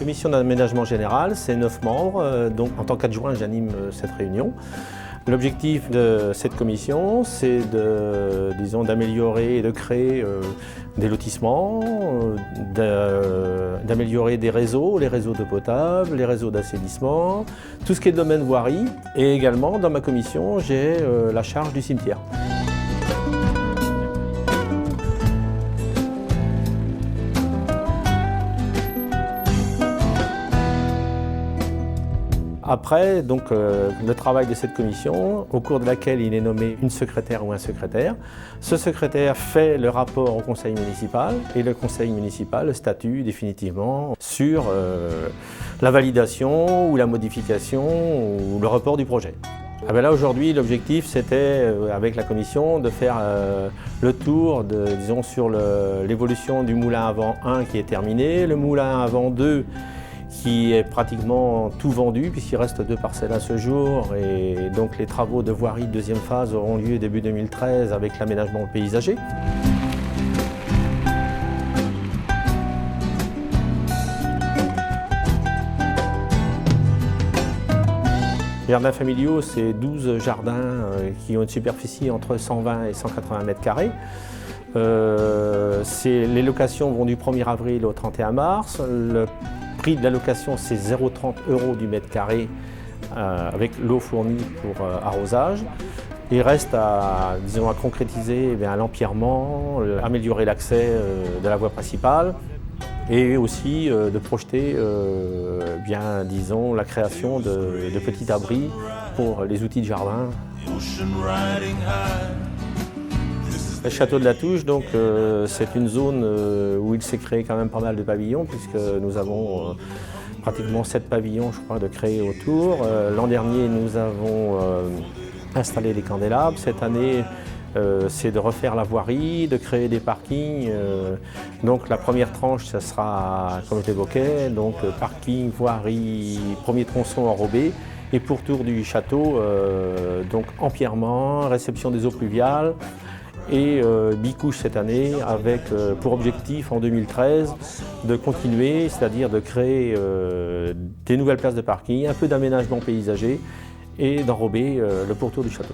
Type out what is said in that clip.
commission d'aménagement général, c'est 9 membres, donc en tant qu'adjoint, j'anime cette réunion. L'objectif de cette commission, c'est d'améliorer et de créer des lotissements, d'améliorer des réseaux, les réseaux d'eau potable, les réseaux d'assainissement, tout ce qui est domaine voirie. Et également, dans ma commission, j'ai la charge du cimetière. Après, donc, le travail de cette commission, au cours de laquelle il est nommé une secrétaire ou un secrétaire. Ce secrétaire fait le rapport au conseil municipal et le conseil municipal statue définitivement sur la validation ou la modification ou le report du projet. Ah ben là aujourd'hui l'objectif c'était avec la commission de faire le tour sur l'évolution du moulin à vent 1 qui est terminé, le moulin à vent 2 qui est pratiquement tout vendu puisqu'il reste 2 parcelles à ce jour et donc les travaux de voirie de deuxième phase auront lieu début 2013 avec l'aménagement paysager. Les jardins familiaux, c'est 12 jardins qui ont une superficie entre 120 et 180 mètres carrés. Les locations vont du 1er avril au 31 mars. Le prix de la location, c'est 0,30 € du mètre carré avec l'eau fournie pour arrosage. Il reste à concrétiser l'empierrement, améliorer l'accès de la voie principale et aussi de projeter la création de petits abris pour les outils de jardin. Le château de la Touche, c'est une zone où il s'est créé quand même pas mal de pavillons puisque nous avons pratiquement 7 pavillons, je crois, de créés autour. L'an dernier, nous avons installé des candélabres. Cette année, c'est de refaire la voirie, de créer des parkings. Donc la première tranche, ça sera, comme je l'évoquais, parking, voirie, premier tronçon enrobé. Et pour tour du château, empierrement, réception des eaux pluviales. Et bicouche cette année avec pour objectif en 2013 de continuer, c'est-à-dire de créer des nouvelles places de parking, un peu d'aménagement paysager et d'enrober le pourtour du château.